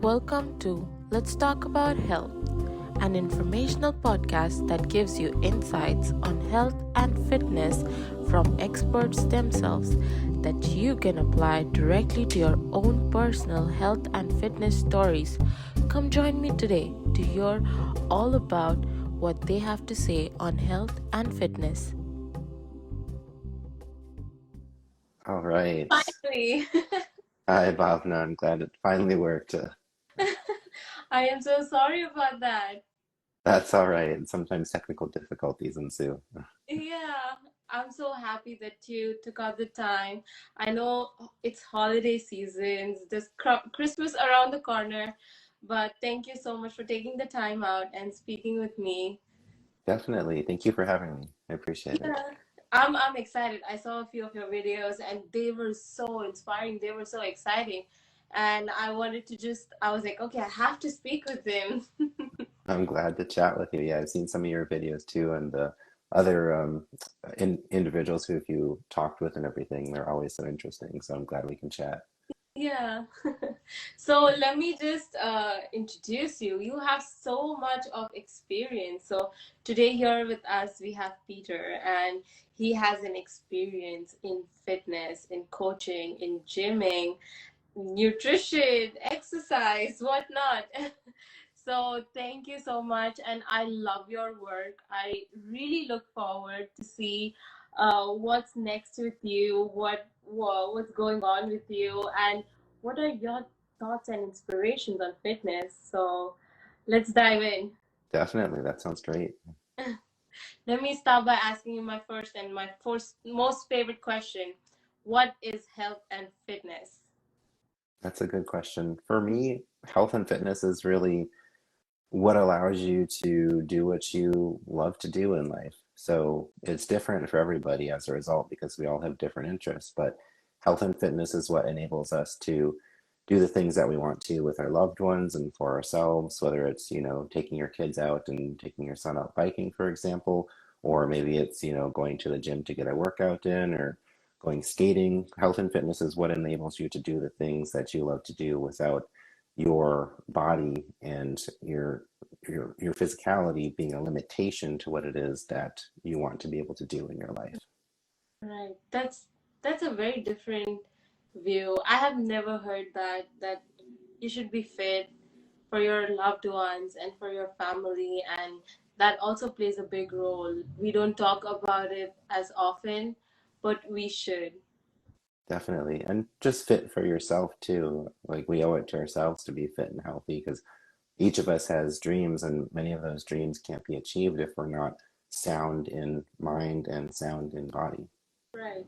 Welcome to Let's Talk About Health, an informational podcast that gives you insights on health and fitness from experts themselves that you can apply directly to your own personal health and fitness stories. Come join me today to hear all about what they have to say on health and fitness. All right. Finally. Hi, Bhavna. I'm glad it finally worked. I am so sorry about that. That's all right. Sometimes technical difficulties ensue. Yeah, I'm so happy that you took out the time. I know it's holiday seasons, there's Christmas around the corner, but thank you so much for taking the time out and speaking with me. Definitely. Thank you for having me. I appreciate it. Yeah, I'm excited. I saw a few of your videos and they were so inspiring. They were so exciting. And I was like, okay, I have to speak with him. I'm glad to chat with you. Yeah, I've seen some of your videos too, and the other individuals who you talked with and everything. They're always so interesting. So I'm glad we can chat. Yeah. So let me just introduce you. You have so much of experience. So today here with us we have Peter, and he has an experience in fitness, in coaching, in gymming, nutrition, exercise, whatnot. So thank you so much, and I love your work. I really look forward to see what's next with you, what's going on with you, and what are your thoughts and inspirations on fitness. So let's dive in. Definitely. That sounds great. Let me start by asking you my first most favorite question. What is health and fitness? That's a good question. For me, health and fitness is really what allows you to do what you love to do in life. So it's different for everybody as a result because we all have different interests. But health and fitness is what enables us to do the things that we want to with our loved ones and for ourselves, whether it's, taking your kids out and taking your son out biking, for example, or maybe it's, going to the gym to get a workout in or going skating. Health and fitness is what enables you to do the things that you love to do without your body and your physicality being a limitation to what it is that you want to be able to do in your life. Right. That's a very different view. I have never heard that you should be fit for your loved ones and for your family, and that also plays a big role. We don't talk about it as often, but we should. Definitely. And just fit for yourself too. Like we owe it to ourselves to be fit and healthy because each of us has dreams, and many of those dreams can't be achieved if we're not sound in mind and sound in body. Right.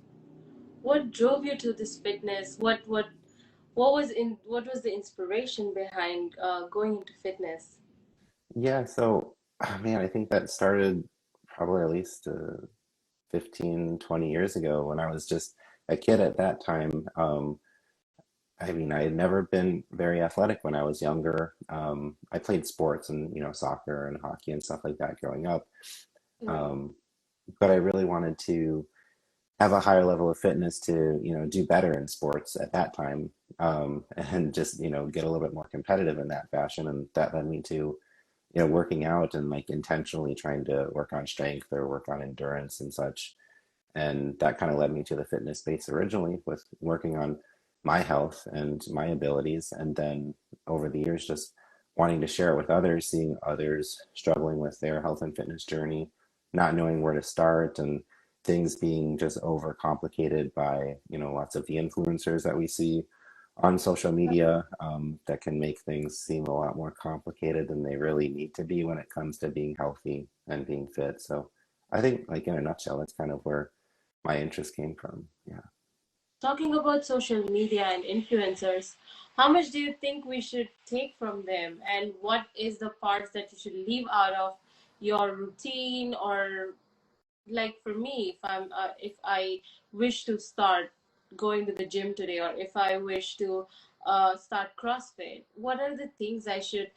What drove you to this fitness? What was the inspiration behind going into fitness? Yeah, so man, I think that started probably at least 15, 20 years ago when I was just a kid at that time. I mean, I had never been very athletic when I was younger. I played sports and, soccer and hockey and stuff like that growing up. Right. Um, but I really wanted to have a higher level of fitness to, do better in sports at that time. And just, get a little bit more competitive in that fashion. And that led me to, working out and like intentionally trying to work on strength or work on endurance and such. And that kind of led me to the fitness space originally with working on my health and my abilities. And then over the years, just wanting to share it with others, seeing others struggling with their health and fitness journey, not knowing where to start, and things being just overcomplicated by, lots of the influencers that we see on social media that can make things seem a lot more complicated than they really need to be when it comes to being healthy and being fit. So I think, like in a nutshell, that's kind of where my interest came from. Yeah. Talking about social media and influencers, how much do you think we should take from them, and what is the parts that you should leave out of your routine? Or like for me, if I wish to start going to the gym today, or if I wish to start CrossFit, what are the things I should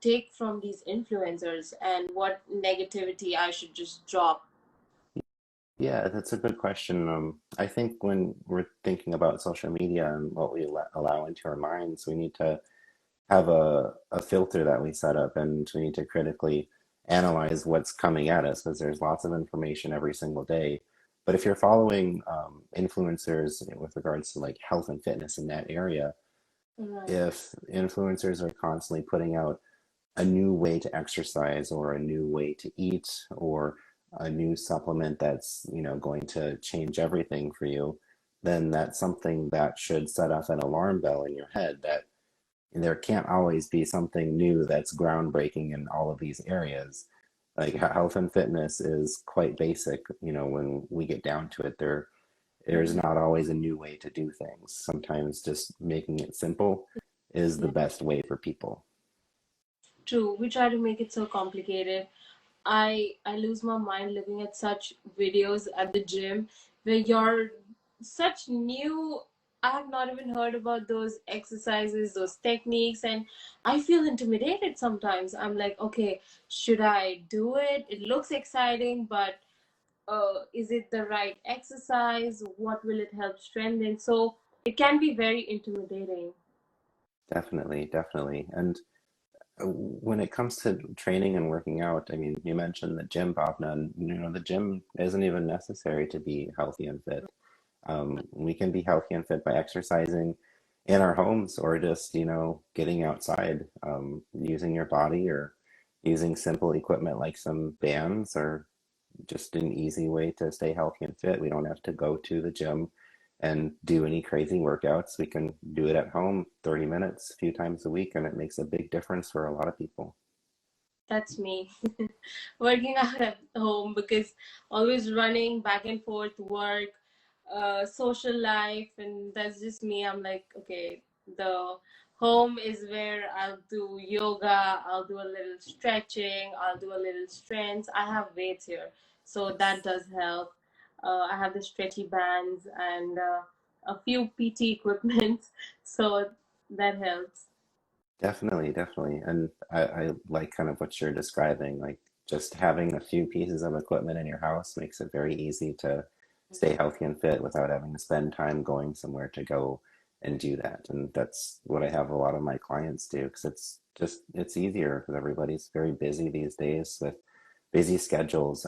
take from these influencers, and what negativity I should just drop? Yeah, that's a good question. I think when we're thinking about social media and what we allow into our minds, we need to have a filter that we set up, and we need to critically analyze what's coming at us because there's lots of information every single day. But if you're following influencers with regards to like health and fitness in that area, Right. if influencers are constantly putting out a new way to exercise or a new way to eat or a new supplement that's, going to change everything for you, then that's something that should set off an alarm bell in your head that there can't always be something new that's groundbreaking in all of these areas. Like health and fitness is quite basic, when we get down to it. There's Mhm. not always a new way to do things. Sometimes just making it simple is the Yeah. best way for people. True. We try to make it so complicated. I lose my mind looking at such videos at the gym where you're such new. I have not even heard about those exercises, those techniques, and I feel intimidated sometimes. I'm like, okay, should I do it? It looks exciting, but is it the right exercise? What will it help strengthen? So it can be very intimidating. Definitely, definitely. And when it comes to training and working out, I mean, you mentioned the gym, Bhavna, and the gym isn't even necessary to be healthy and fit. We can be healthy and fit by exercising in our homes or just, getting outside, using your body or using simple equipment like some bands or just an easy way to stay healthy and fit. We don't have to go to the gym and do any crazy workouts. We can do it at home 30 minutes a few times a week, and it makes a big difference for a lot of people. That's me. Working out at home because always running back and forth, work, social life, and that's just me. I'm like, okay, the home is where I'll do yoga, I'll do a little stretching, I'll do a little strength. I have weights here, so that does help. I have the stretchy bands and a few PT equipment, so that helps. Definitely, definitely. And I like kind of what you're describing. Like just having a few pieces of equipment in your house makes it very easy to stay healthy and fit without having to spend time going somewhere to go and do that. And that's what I have a lot of my clients do because it's easier because everybody's very busy these days with busy schedules,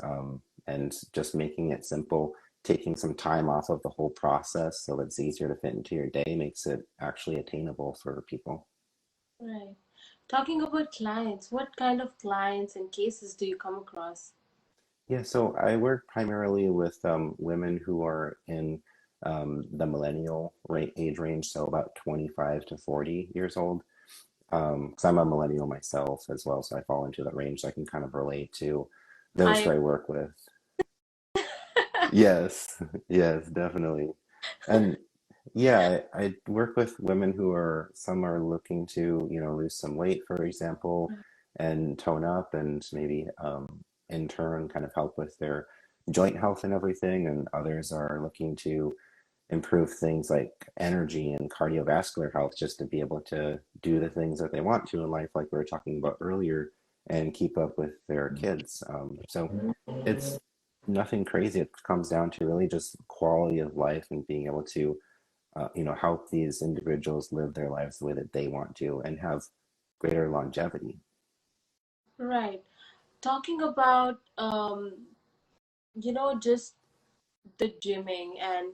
and just making it simple, taking some time off of the whole process so it's easier to fit into your day makes it actually attainable for people. Right. Talking about clients, what kind of clients and cases do you come across? Yeah, so I work primarily with women who are in the age range, so about 25 to 40 years old. Because I'm a millennial myself as well, so I fall into that range. So I can kind of relate to those who I I work with. Yes, yes, definitely. And yeah, I work with women who are, some are looking to, lose some weight, for example, and tone up and maybe in turn kind of help with their joint health and everything. And others are looking to improve things like energy and cardiovascular health just to be able to do the things that they want to in life, like we were talking about earlier, and keep up with their kids. So it's nothing crazy. It comes down to really just quality of life and being able to, help these individuals live their lives the way that they want to and have greater longevity. right. Talking about just the gymming and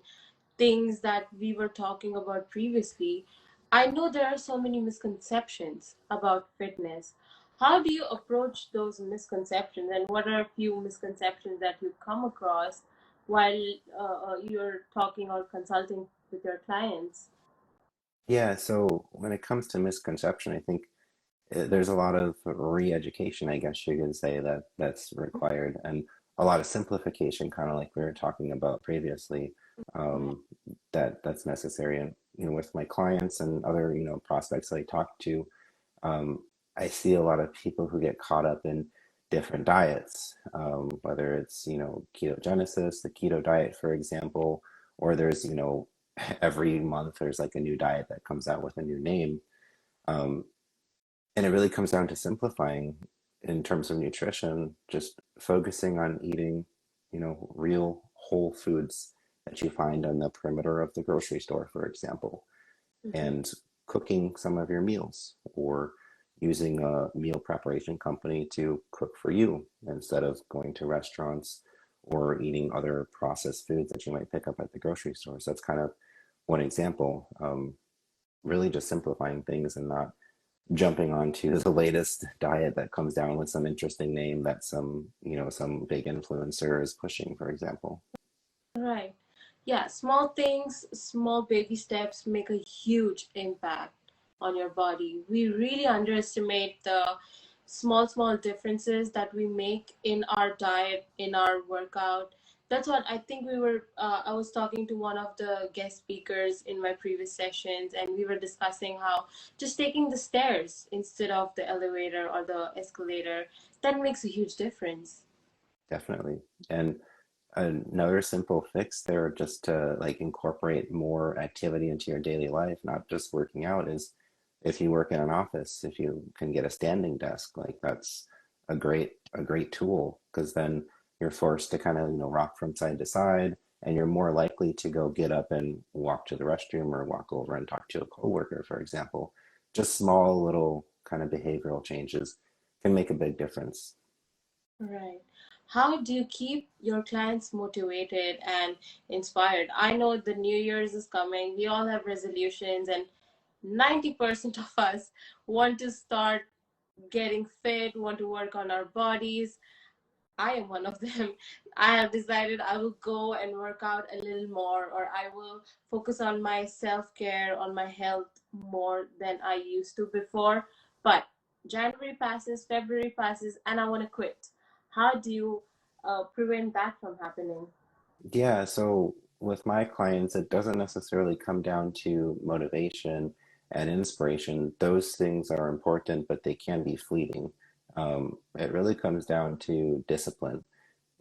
things that we were talking about previously. I know there are so many misconceptions about fitness. How do you approach those misconceptions, and what are a few misconceptions that you come across while you're talking or consulting with your clients? Yeah, so when it comes to misconception, I think there's a lot of re-education, I guess you could say, that's required, and a lot of simplification, kind of like we were talking about previously, Right. um, that's necessary. And with my clients and other prospects that I talk to, um, I see a lot of people who get caught up in different diets, whether it's ketogenesis, the keto diet, for example, or there's every month there's like a new diet that comes out with a new name. Um, and it really comes down to simplifying in terms of nutrition, just focusing on eating, real whole foods that you find on the perimeter of the grocery store, for example, Mm-hmm. and cooking some of your meals, or using a meal preparation company to cook for you instead of going to restaurants or eating other processed foods that you might pick up at the grocery store. So that's kind of one example. Really just simplifying things and not jumping onto the latest diet that comes down with some interesting name that some big influencer is pushing, for example. Right. Yeah, small things, small baby steps make a huge impact on your body. We really underestimate the small differences that we make in our diet, in our workout. That's what I think I was talking to one of the guest speakers in my previous sessions, and we were discussing how just taking the stairs instead of the elevator or the escalator, that makes a huge difference. Definitely. And another simple fix there, just to like incorporate more activity into your daily life, not just working out, is if you work in an office, if you can get a standing desk, like that's a great tool, because then you're forced to kind of rock from side to side, and you're more likely to go get up and walk to the restroom or walk over and talk to a coworker, for example. Just small little kind of behavioral changes can make a big difference. Right. How do you keep your clients motivated and inspired? I know the New Year's is coming. We all have resolutions, and 90% of us want to start getting fit, want to work on our bodies. I am one of them. I have decided I will go and work out a little more, or I will focus on my self care, on my health more than I used to before. But January passes, February passes, and I want to quit. How do you prevent that from happening? Yeah, so with my clients, it doesn't necessarily come down to motivation and inspiration. Those things are important, but they can be fleeting. It really comes down to discipline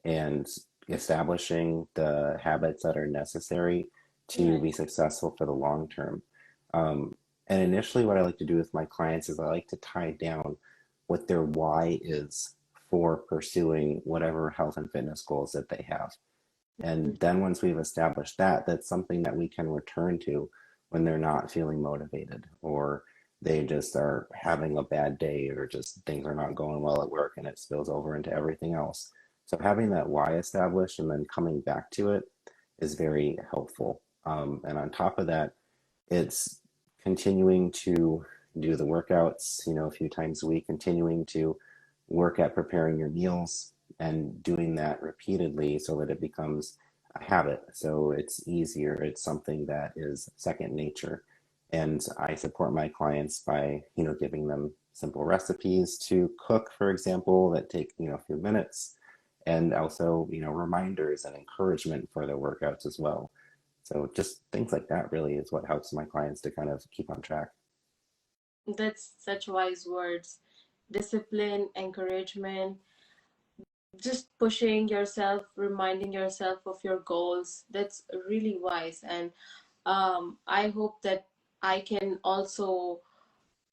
and establishing the habits that are necessary to Right. be successful for the long term. And initially, what I like to do with my clients is I like to tie down what their why is for pursuing whatever health and fitness goals that they have. And then once we've established that, that's something that we can return to when they're not feeling motivated, or they just are having a bad day, or just things are not going well at work and it spills over into everything else. So having that why established and then coming back to it is very helpful. And on top of that, it's continuing to do the workouts, a few times a week, continuing to work at preparing your meals and doing that repeatedly so that it becomes a habit. So it's easier. It's something that is second nature. And I support my clients by, giving them simple recipes to cook, for example, that take, a few minutes, and also, reminders and encouragement for their workouts as well. So just things like that really is what helps my clients to kind of keep on track. That's such wise words. Discipline, encouragement, just pushing yourself, reminding yourself of your goals. That's really wise. And I hope that I can also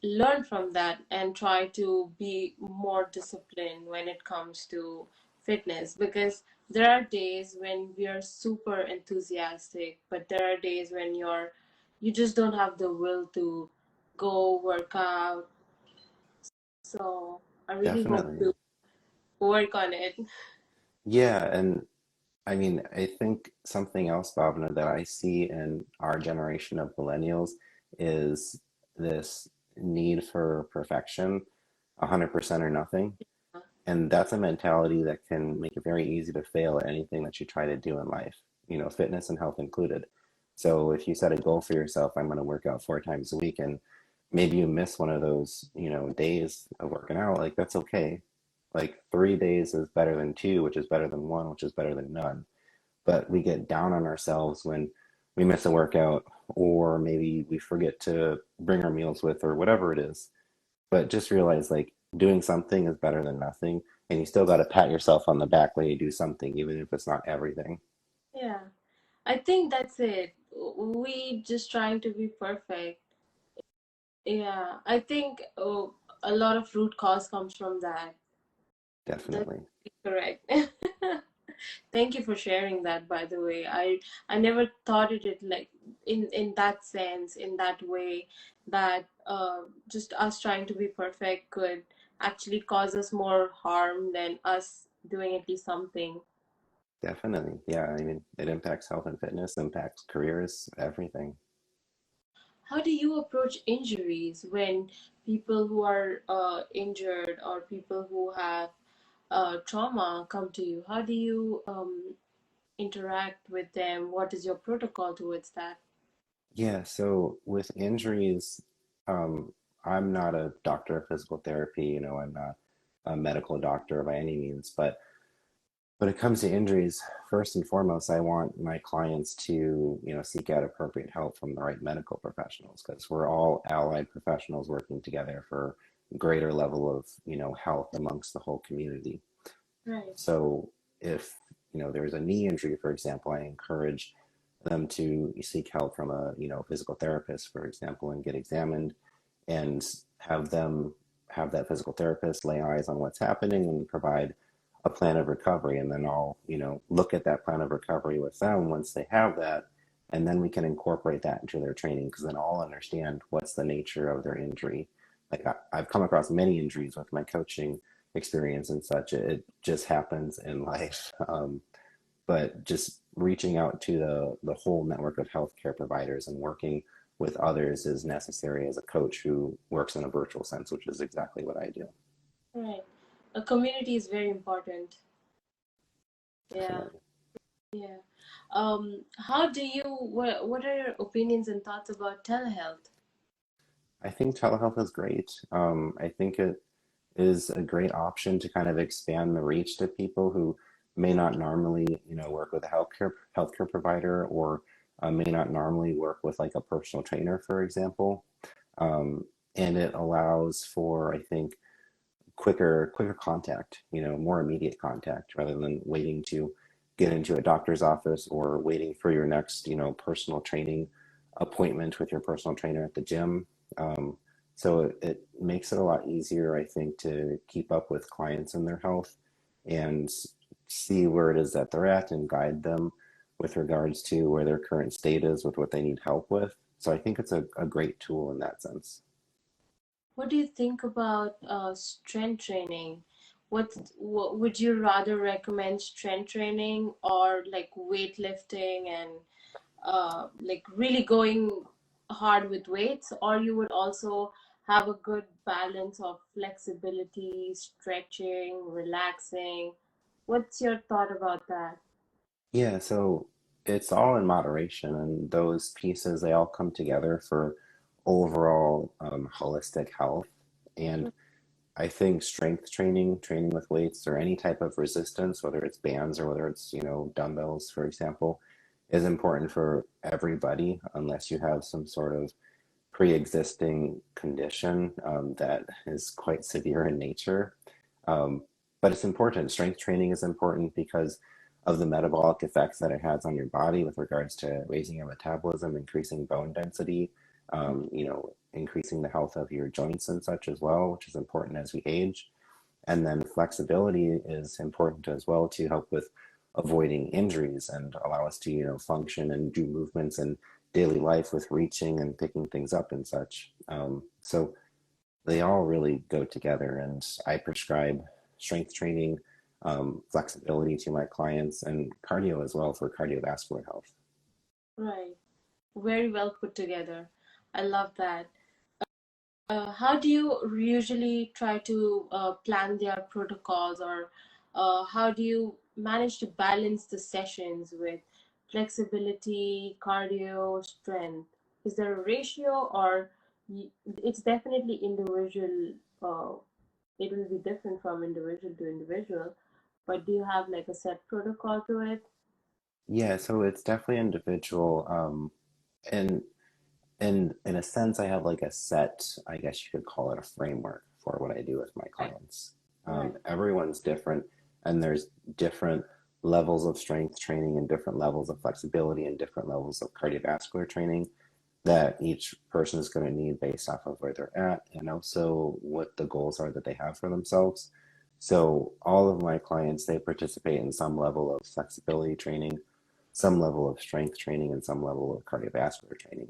learn from that and try to be more disciplined when it comes to fitness, because there are days when we are super enthusiastic, but there are days when you just don't have the will to go work out. So I really hope Definitely. to work on it. Yeah, and I mean, I think something else, Bhavna, that I see in our generation of millennials is this need for perfection, 100% or nothing. And that's a mentality that can make it very easy to fail at anything that you try to do in life, fitness and health included. So if you set a goal for yourself, I'm going to work out 4 times a week, and maybe you miss one of those, days of working out, like that's okay. Like 3 days is better than two, which is better than one, which is better than none. But we get down on ourselves when we miss a workout, or maybe we forget to bring our meals with, or whatever it is. But just realize, like, doing something is better than nothing, and you still got to pat yourself on the back when you do something, even if it's not everything. Yeah, I think that's it. We just trying to be perfect. Yeah, I think a lot of root cause comes from that. That's Definitely. correct. Thank you for sharing that, by the way. I never thought it like in that sense, in that way, that just us trying to be perfect could actually cause us more harm than us doing at least something. Definitely. Yeah. I mean, it impacts health and fitness, impacts careers, everything. How do you approach injuries when people who are injured or people who have trauma come to you? How do you interact with them? What is your protocol towards that? Yeah. So with injuries, um, I'm not a doctor of physical therapy, I'm not a medical doctor by any means, but when it comes to injuries, first and foremost, I want my clients to, seek out appropriate help from the right medical professionals because we're all allied professionals working together for greater level of, health amongst the whole community. Right. So if, there's a knee injury, for example, I encourage them to seek help from a, physical therapist, for example, and get examined and have that physical therapist lay eyes on what's happening and provide a plan of recovery. And then I'll, look at that plan of recovery with them once they have that. And then we can incorporate that into their training because then I'll understand what's the nature of their injury. Like I've come across many injuries with my coaching experience and such. It just happens in life. But just reaching out to the whole network of healthcare providers and working with others is necessary as a coach who works in a virtual sense, which is exactly what I do. Right. A community is very important. Yeah. Definitely. Yeah. How do you, what are your opinions and thoughts about telehealth? I think telehealth is great. I think it is a great option to kind of expand the reach to people who may not normally, work with a healthcare provider or may not normally work with like a personal trainer, for example. Um, and it allows for, I think, quicker contact, more immediate contact rather than waiting to get into a doctor's office or waiting for your next, personal training appointment with your personal trainer at the gym. So it makes it a lot easier, I think, to keep up with clients and their health and see where it is that they're at and guide them with regards to where their current state is with what they need help with. So I think it's a great tool in that sense. What do you think about strength training? What would you rather recommend, strength training or like weightlifting and like really going hard with weights, or you would also have a good balance of flexibility, stretching, relaxing? What's your thought about that? Yeah, so it's all in moderation, and those pieces they all come together for overall holistic health. And I think strength training, training with weights, or any type of resistance, whether it's bands or whether it's dumbbells, for example, is important for everybody, unless you have some sort of pre-existing condition that is quite severe in nature. Um, but it's important. Strength training is important because of the metabolic effects that it has on your body with regards to raising your metabolism, increasing bone density, increasing the health of your joints and such as well, which is important as we age. And then flexibility is important as well to help with avoiding injuries and allow us to, function and do movements in daily life with reaching and picking things up and such. So they all really go together. And I prescribe strength training, flexibility to my clients, and cardio as well for cardiovascular health. Right. Very well put together. I love that. How do you usually try to plan their protocols, or how do you manage to balance the sessions with flexibility, cardio, strength? Is there a ratio, or it's definitely individual? It will be different from individual to individual, but do you have like a set protocol to it? Yeah, so it's definitely individual. And in a sense, I have like a set, I guess you could call it a framework for what I do with my Right. clients. Right. Everyone's different, and there's different levels of strength training and different levels of flexibility and different levels of cardiovascular training that each person is going to need based off of where they're at and also what the goals are that they have for themselves. So all of my clients, they participate in some level of flexibility training, some level of strength training and some level of cardiovascular training.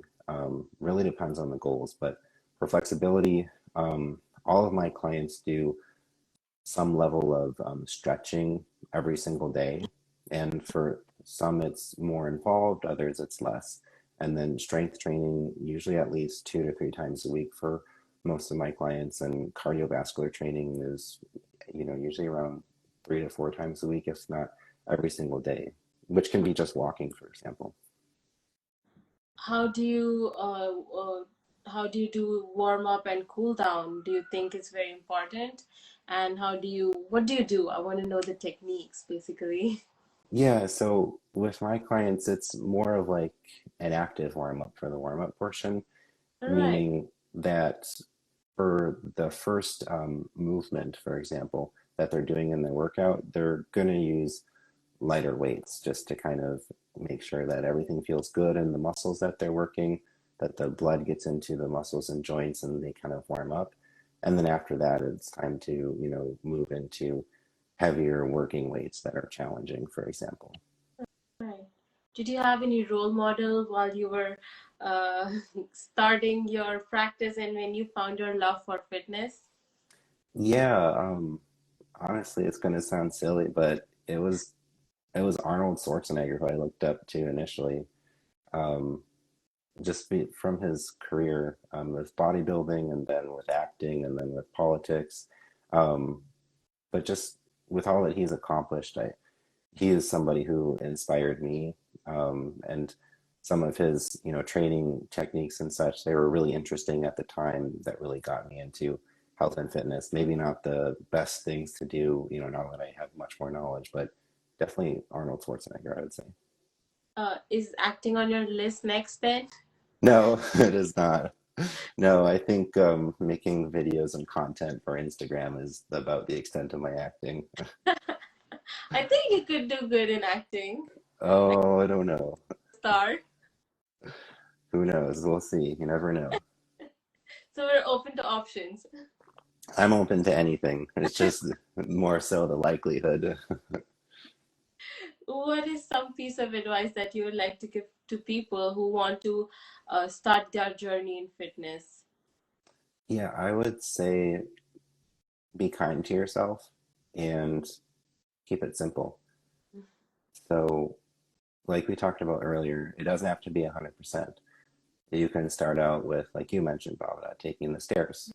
Really depends on the goals, but for flexibility, all of my clients do some level of stretching every single day. And for some, it's more involved, others, it's less. And then strength training, usually at least 2 to 3 times a week for most of my clients. And cardiovascular training is, usually around 3 to 4 times a week, if not every single day, which can be just walking, for example. How do you do warm up and cool down? Do you think it's very important? And what do you do? I want to know the techniques basically. Yeah, so with my clients, it's more of like an active warm up for the warm up portion, All right. meaning that for the first movement, for example, that they're doing in their workout, they're going to use lighter weights just to kind of make sure that everything feels good in the muscles that they're working, that the blood gets into the muscles and joints and they kind of warm up. And then after that, it's time to, move into heavier working weights that are challenging, for example. Right. Did you have any role model while you were uh, starting your practice and when you found your love for fitness? Yeah, honestly, it's going to sound silly, but it was Arnold Schwarzenegger who I looked up to initially. Um, from his career with bodybuilding and then with acting and then with politics. Um, but just with all that he's accomplished, he is somebody who inspired me. And some of his, training techniques and such, they were really interesting at the time that really got me into health and fitness. Maybe not the best things to do, now that I have much more knowledge, but definitely Arnold Schwarzenegger, I would say. Is acting on your list next then? No, it is not. No, I think making videos and content for Instagram is about the extent of my acting. I think you could do good in acting. Like Oh, I don't know. a star. Who knows? We'll see. You never know. So we're open to options. I'm open to anything. It's just more so the likelihood. What is some piece of advice that you would like to give to people who want to start their journey in fitness? Yeah, I would say be kind to yourself and keep it simple. So, like we talked about earlier, it doesn't have to be 100%. You can start out with, like you mentioned, Bhavana, taking the stairs.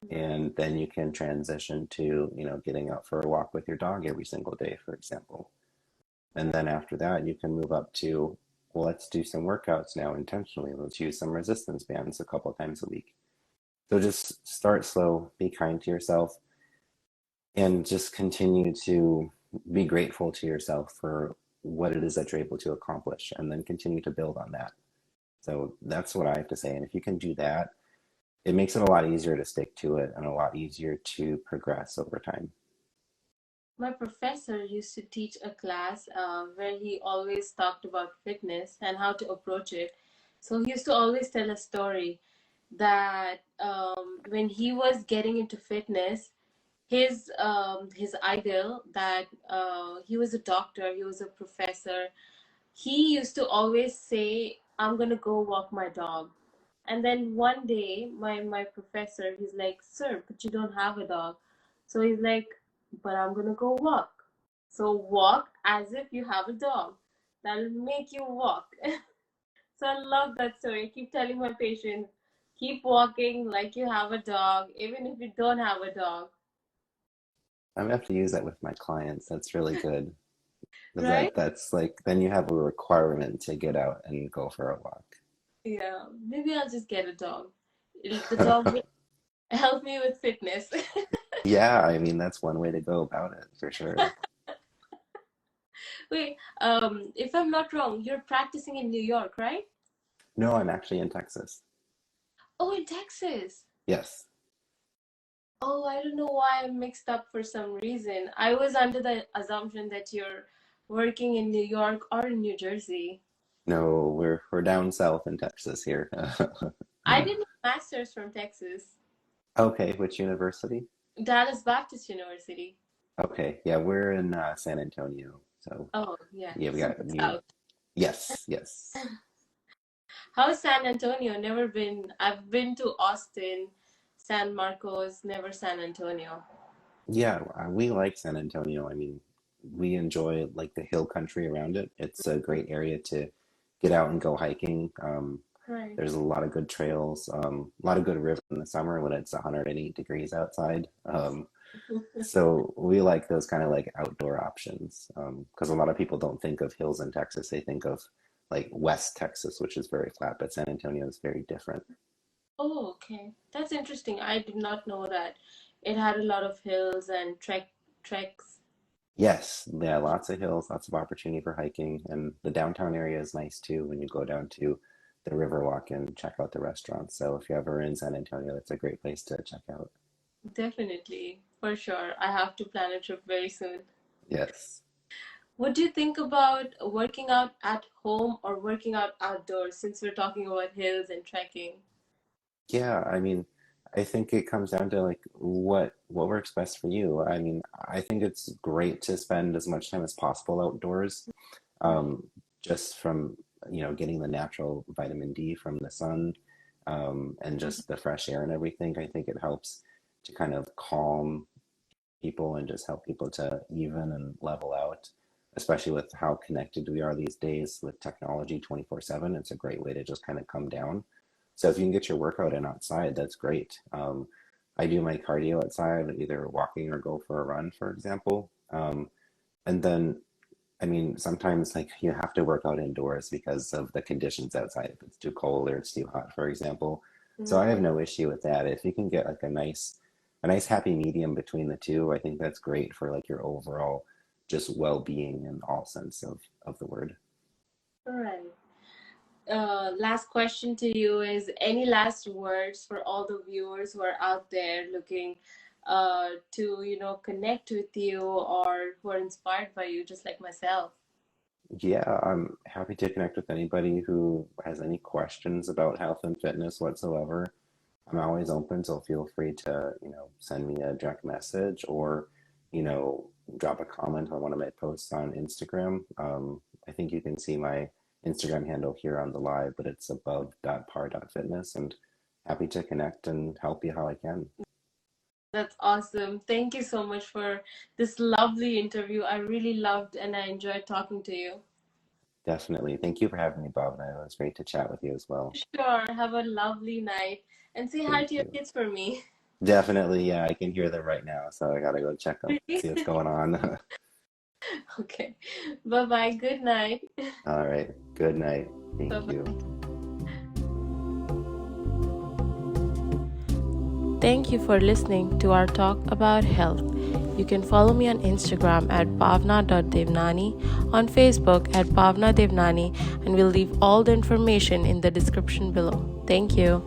And then you can transition to, getting out for a walk with your dog every single day, for example. And then after that, you can move up to, well, let's do some workouts now intentionally. Let's use some resistance bands a couple of times a week. So just start slow, be kind to yourself, and just continue to be grateful to yourself for what it is that you're able to accomplish, and then continue to build on that. So that's what I have to say. And if you can do that, it makes it a lot easier to stick to it and a lot easier to progress over time. My professor used to teach a class where he always talked about fitness and how to approach it. So he used to always tell a story that when he was getting into fitness, his idol that he was a doctor, he was a professor. He used to always say, "I'm gonna go walk my dog." And then one day, my professor, he's like, "Sir, but you don't have a dog." So he's like, "But I'm gonna go walk." So walk as if you have a dog. That'll make you walk. So I love that story. I keep telling my patients, keep walking like you have a dog, even if you don't have a dog. I'm gonna have to use that with my clients. That's really good. Because Right? that's like, then you have a requirement to get out and go for a walk. Yeah. Maybe I'll just get a dog. The dog will help me with fitness. Yeah, I mean, that's one way to go about it for sure. Wait, if I'm not wrong, you're practicing in New York, right? No, I'm actually in Texas. Oh, in Texas. Yes. Oh, I don't know why I'm mixed up for some reason. I was under the assumption that you're working in New York or in New Jersey. No, we're down south in Texas here. I did my master's from Texas, Okay, which university? Dallas Baptist University. Okay, yeah, we're in San Antonio. So Oh, yeah, yeah, we got super you. south. Yes. How's San Antonio? Never been. I've been to Austin, San Marcos, never San Antonio. Yeah, we like San Antonio. I mean, we enjoy like the hill country around it. It's a great area to get out and go hiking. Right. There's a lot of good trails, a lot of good rivers in the summer when it's 108 degrees outside. So we like those kind of like outdoor options because a lot of people don't think of hills in Texas. They think of like West Texas, which is very flat, but San Antonio is very different. Oh, okay. That's interesting. I did not know that it had a lot of hills and treks. Yes, yeah, lots of hills, lots of opportunity for hiking, and the downtown area is nice too when you go down to the Riverwalk and check out the restaurants. So if you're ever in San Antonio, that's a great place to check out. Definitely, for sure. I have to plan a trip very soon. Yes. What do you think about working out at home or working out outdoors since we're talking about hills and trekking? Yeah, I mean, I think it comes down to like what works best for you. I mean, I think it's great to spend as much time as possible outdoors, Right. um, just from, getting the natural vitamin D from the sun, and Mhm. just the fresh air and everything. I think it helps to kind of calm people and just help people to even and level out, especially with how connected we are these days with technology 24/7. It's a great way to just kind of come down. So if you can get your workout in outside, that's great. I do my cardio outside, either walking or go for a run, for example. And then, I mean, sometimes like you have to work out indoors because of the conditions outside. If it's too cold or it's too hot, for example. So I have Right. no issue with that. If you can get like a nice happy medium between the two, I think that's great for like your overall just well-being in all sense of the word. All right. Last question to you is any last words for all the viewers who are out there looking to, connect with you or who are inspired by you, just like myself? Yeah, I'm happy to connect with anybody who has any questions about health and fitness whatsoever. I'm always open, so feel free to, send me a direct message or, you know, drop a comment on one of my posts on Instagram. I think you can see my Instagram handle here on the live, but it's above.par.fitness, and happy to connect and help you how I can. That's awesome. Thank you so much for this lovely interview. I really loved and I enjoyed talking to you. Definitely. Thank you for having me, Bob. And it was great to chat with you as well. Sure. Have a lovely night and say hi Thank to your you. kids for me. Definitely. Yeah, I can hear them right now, so I gotta go check them, see what's going on. Okay. Bye bye. Good night. All right. Good night. Bye Thank you. bye. Thank you for listening to our talk about health. You can follow me on Instagram at bhavna.devnani, on Facebook at bhavna devnani, and we'll leave all the information in the description below. Thank you.